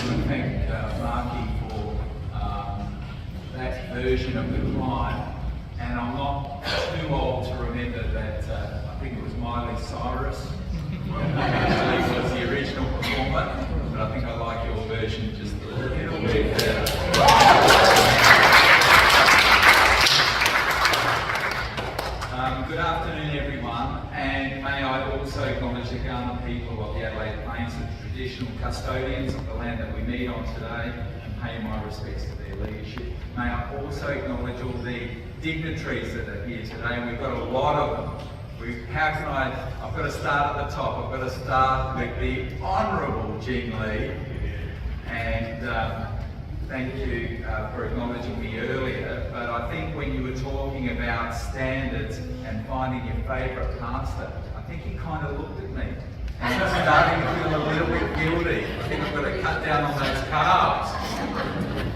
want to thank Marky for that version of the climb. And I'm not too old to remember that, I think it was Miley Cyrus actually was the original performer, but I think I like your version just a little bit better. Good afternoon everyone, and may I also acknowledge the Kaurna people of the Adelaide Plains, the traditional custodians of the land that we meet on today, and pay my respects to their leadership. May I also acknowledge all the dignitaries that are here today, and we've got a lot of them. I've got to start at the top. I've got to start with the Honourable Jean Lee, and thank you for acknowledging me earlier, but I think when you were talking about standards and finding your favourite pastor, I think he kind of looked at me and was starting to feel a little bit guilty. I think I've got to cut down on those carbs.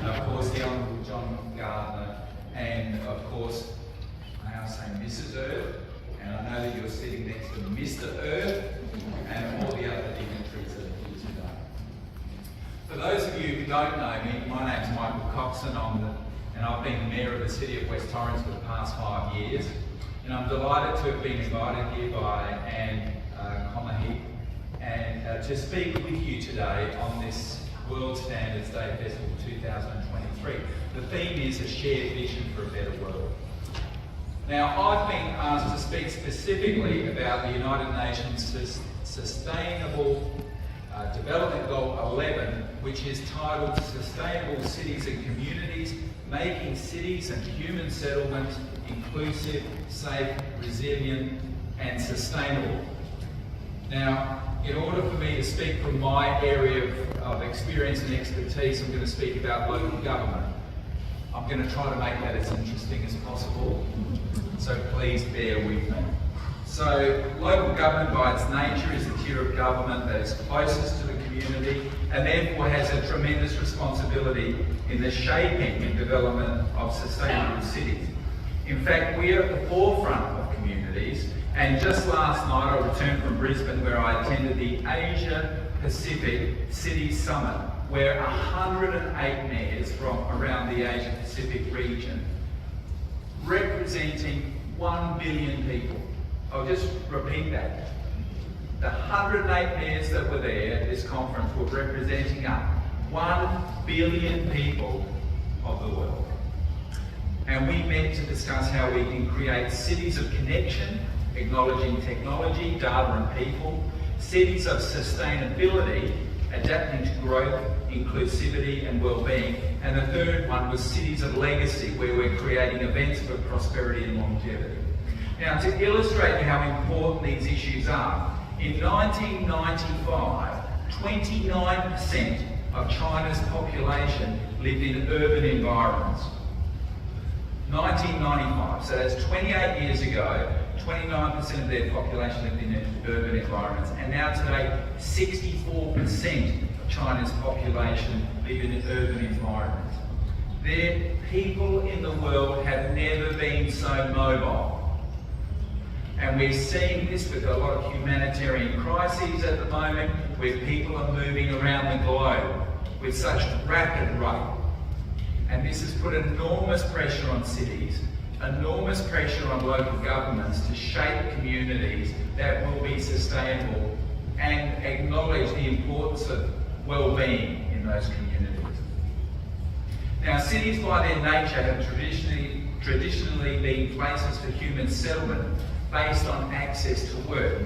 Of course, the Honourable John Gardner, and of course, may I say Mrs. Earth, and I know that you're sitting next to Mr. Earth, and all the other dignitaries that are here today. For those of you who don't know me, my name's Michael Coxon, and I've been the Mayor of the City of West Torrens for the past 5 years. And I'm delighted to have been invited here by Anne Comahy and to speak with you today on this World Standards Day Festival 2023. The theme is a shared vision for a better world. Now, I've been asked to speak specifically about the United Nations Sustainable Development Goal 11, which is titled Sustainable Cities and Communities, Making Cities and Human Settlements Inclusive, Safe, Resilient and Sustainable. Now, in order for me to speak from my area of experience and expertise, I'm going to speak about local government. I'm going to try to make that as interesting as possible, so please bear with me. So, local government by its nature is the tier of government that is closest to the community and therefore has a tremendous responsibility in the shaping and development of sustainable cities. In fact, we are at the forefront of communities, and just last night I returned from Brisbane where I attended the Asia Pacific Cities Summit, where 108 mayors from around the Asia Pacific region, representing 1 billion people. I'll just repeat that. The 108 mayors that were there at this conference were representing 1 billion people of the world. And we met to discuss how we can create cities of connection, acknowledging technology, data and people, cities of sustainability, adapting to growth, inclusivity and well-being, and the third one was cities of legacy, where we're creating events for prosperity and longevity. Now, to illustrate how important these issues are, in 1995, 29% of China's population lived in urban environments. 1995, so that's 28 years ago, 29% of their population lived in urban environments, and now today, 64% of China's population live in urban environments. The people in the world have never been so mobile. And we're seeing this with a lot of humanitarian crises at the moment, where people are moving around the globe with such rapid rate. And this has put enormous pressure on cities, enormous pressure on local governments to shape communities that will be sustainable and acknowledge the importance of well-being in those communities. Now, cities by their nature have traditionally been places for human settlement based on access to work.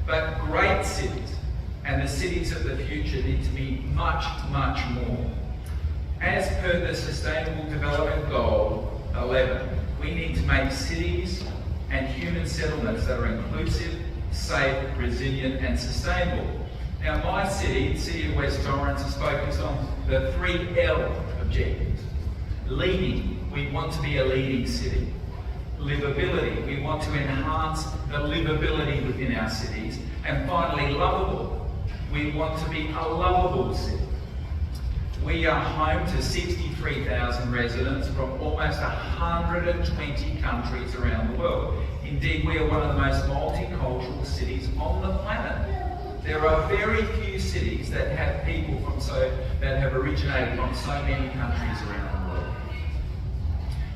But great cities and the cities of the future need to be much, much more. As per the Sustainable Development Goal 11, we need to make cities and human settlements that are inclusive, safe, resilient and sustainable. Now, my city, the City of West Torrens, is focused on the 3 L objectives. Leading, we want to be a leading city. Livability, we want to enhance the livability within our cities. And finally, lovable, we want to be a lovable city. We are home to 63,000 residents from almost 120 countries around the world. Indeed, we are one of the most multicultural cities on the planet. There are very few cities that have people that have originated from so many countries around the world.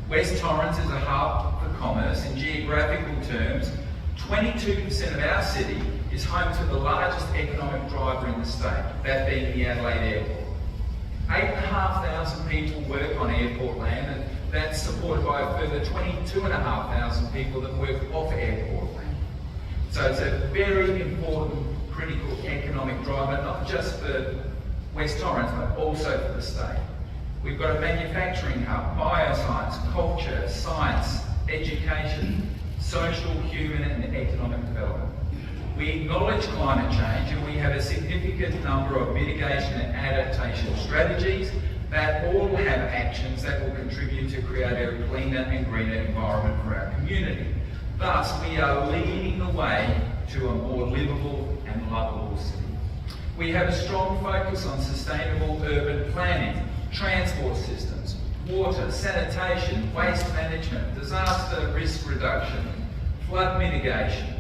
West Torrens is a hub for commerce. In geographical terms, 22% of our city is home to the largest economic driver in the state, that being the Adelaide Airport. 8,500 people work on airport land, and that's supported by a further 22,500 people that work off airport land. So it's a very important, critical economic driver, not just for West Torrens, but also for the state. We've got a manufacturing hub, bioscience, culture, science, education, social, human and economic development. We acknowledge climate change, and we have a significant number of mitigation and adaptation strategies that all have actions that will contribute to create a cleaner and greener environment for our community. Thus, we are leading the way to a more livable and lovable city. We have a strong focus on sustainable urban planning, transport systems, water, sanitation, waste management, disaster risk reduction, flood mitigation,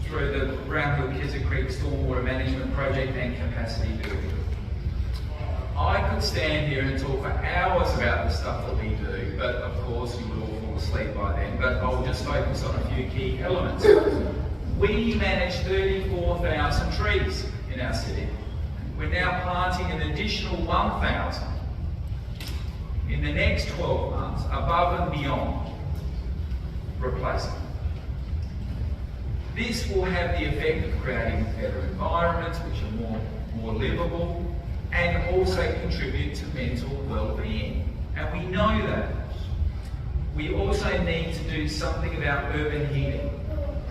through the Brownhill-Kizza Creek Stormwater Management Project and capacity building. I could stand here and talk for hours about the stuff that we do, but of course you would all fall asleep by then, but I'll just focus on a few key elements. We manage 34,000 trees in our city. We're now planting an additional 1,000 in the next 12 months, above and beyond replacement. This will have the effect of creating better environments which are more livable and also contribute to mental well-being. And we know that. We also need to do something about urban heating.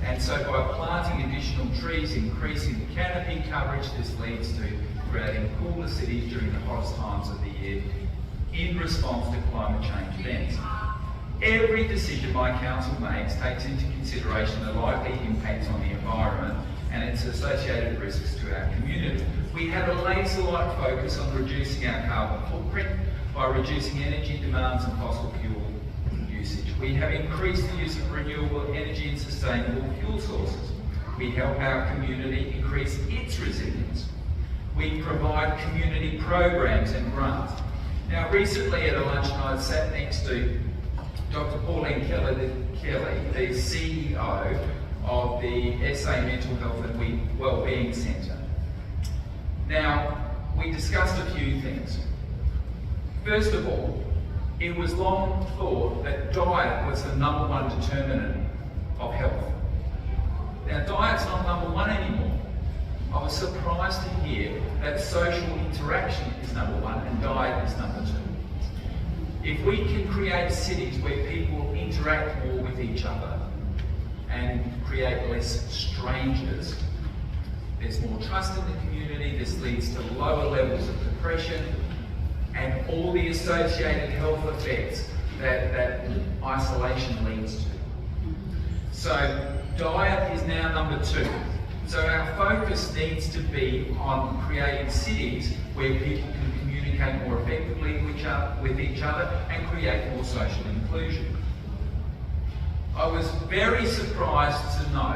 And so by planting additional trees, increasing the canopy coverage, this leads to creating cooler cities during the hottest times of the year in response to climate change events. Every decision my council makes takes into consideration the likely impacts on the environment and its associated risks to our community. We have a laser-like focus on reducing our carbon footprint by reducing energy demands and fossil fuel usage. We have increased the use of renewable energy and sustainable fuel sources. We help our community increase its resilience. We provide community programs and grants. Now, recently at a lunch I sat next to Dr. Pauline Kelly, the CEO of the SA Mental Health and Wellbeing Centre. Now, we discussed a few things. First of all, it was long thought that diet was the #1 determinant of health. Now, diet's not #1 anymore. I was surprised to hear that social interaction is #1 and diet is #2. If we can create cities where people interact more with each other and create less strangers, there's more trust in the community, this leads to lower levels of depression and all the associated health effects that isolation leads to. So diet is now #2. So our focus needs to be on creating cities where people can communicate more effectively with each other and create more social inclusion. I was very surprised to know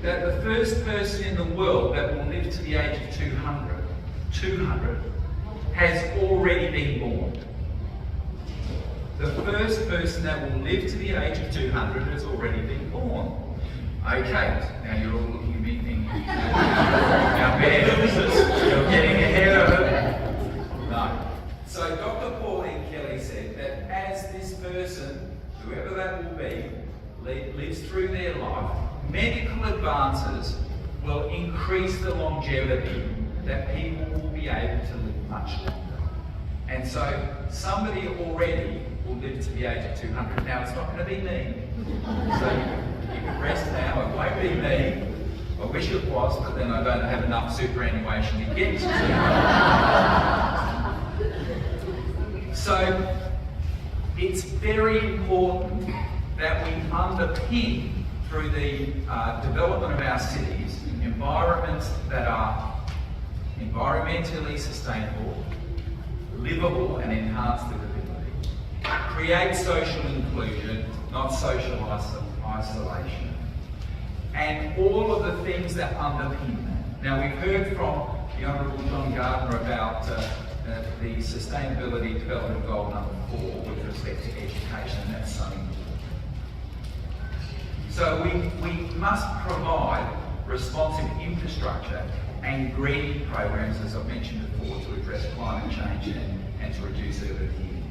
that the first person in the world that will live to the age of 200 has already been born. The first person that will live to the age of 200 has already been born. Okay, now you're all looking at me thinking, how bad is this? You're getting ahead of it. No. So Dr. Pauline Kelly said that as this person, whoever that will be, lives through their life, medical advances will increase the longevity that people will be able to live much longer. And so somebody already will live to the age of 200. Now, it's not going to be me. So you can rest now, it won't be me. I wish it was, but then I don't have enough superannuation to get to 200. So it's very important that we underpin through the development of our cities environments that are environmentally sustainable, livable and enhance livability. Create social inclusion, not social isolation. And all of the things that underpin that. Now, we've heard from the Honourable John Gardner about the Sustainability Development Goal number 4 with respect to education, and that's so important. So we must provide responsive infrastructure and green programs, as I've mentioned before, to address climate change and to reduce urban heating.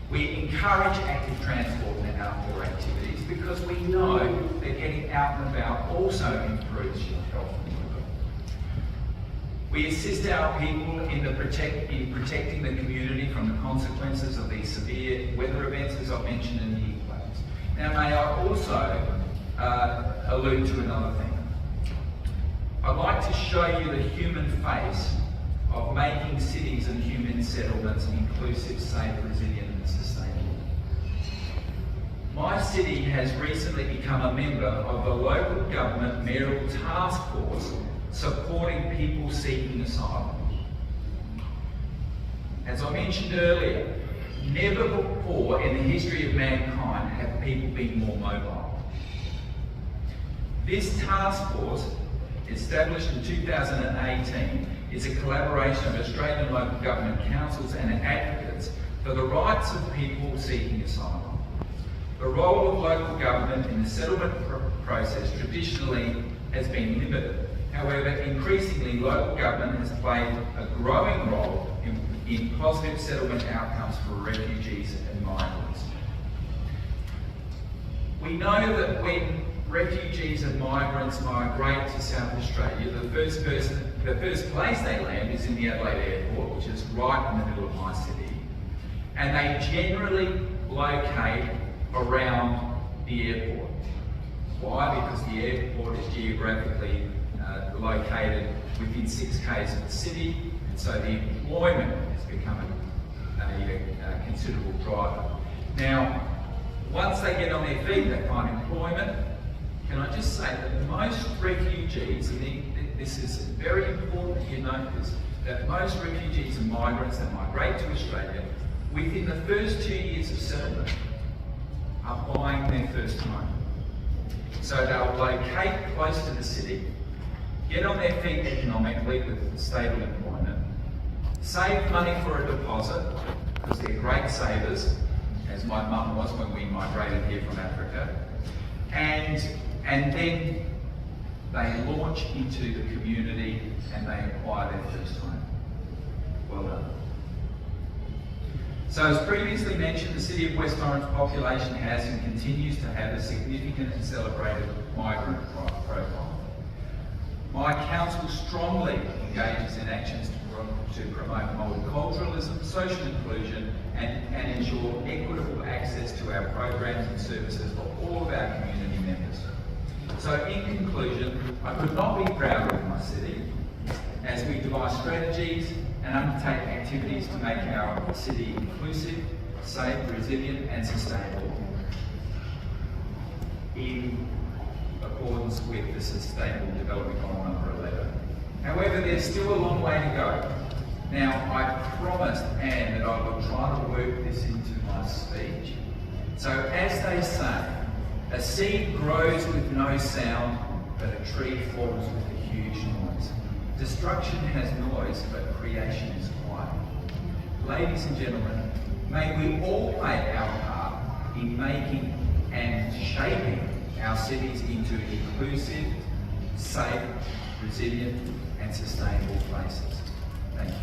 We encourage active transport and outdoor activities because we know that getting out and about also improves your health and well-being. We assist our people in protecting the community from the consequences of these severe weather events, as I've mentioned, in heat waves. Now, may I also allude to another thing. I'd like to show you the human face of making cities and human settlements inclusive, safe, resilient and sustainable. My city has recently become a member of the local government mayoral task force supporting people seeking asylum. As I mentioned earlier, never before in the history of mankind have people been more mobile. This task force, established in 2018, is a collaboration of Australian local government councils and advocates for the rights of people seeking asylum. The role of local government in the settlement process traditionally has been limited. However, increasingly local government has played a growing role in positive settlement outcomes for refugees and migrants. We know that when refugees and migrants migrate to South Australia, the first place they land is in the Adelaide Airport, which is right in the middle of my city. And they generally locate around the airport. Why? Because the airport is geographically located within 6 k's of the city, and so the employment has become a considerable driver. Now, once they get on their feet, they find employment. Can I just say that most refugees, and this is very important that you note this, that most refugees and migrants that migrate to Australia, within the first 2 years of settlement, are buying their first home. So they'll locate close to the city, get on their feet economically with stable employment, save money for a deposit, because they're great savers, as my mum was when we migrated here from Africa, and then they launch into the community and they acquire their first home. Well done. So as previously mentioned, the City of West Torrens population has and continues to have a significant and celebrated migrant profile. My council strongly engages in actions to promote multiculturalism, social inclusion and ensure equitable access to our programs and services for all of our community members. So in conclusion, I could not be prouder of my city as we devise strategies and undertake activities to make our city inclusive, safe, resilient and sustainable in accordance with the Sustainable Development Goal number 11. However, there's still a long way to go. Now, I promised Anne that I would try to work this into my speech. So as they say, a seed grows with no sound, but a tree falls with a huge noise. Destruction has noise, but creation is quiet. Ladies and gentlemen, may we all play our part in making and shaping our cities into inclusive, safe, resilient and sustainable places. Thank you.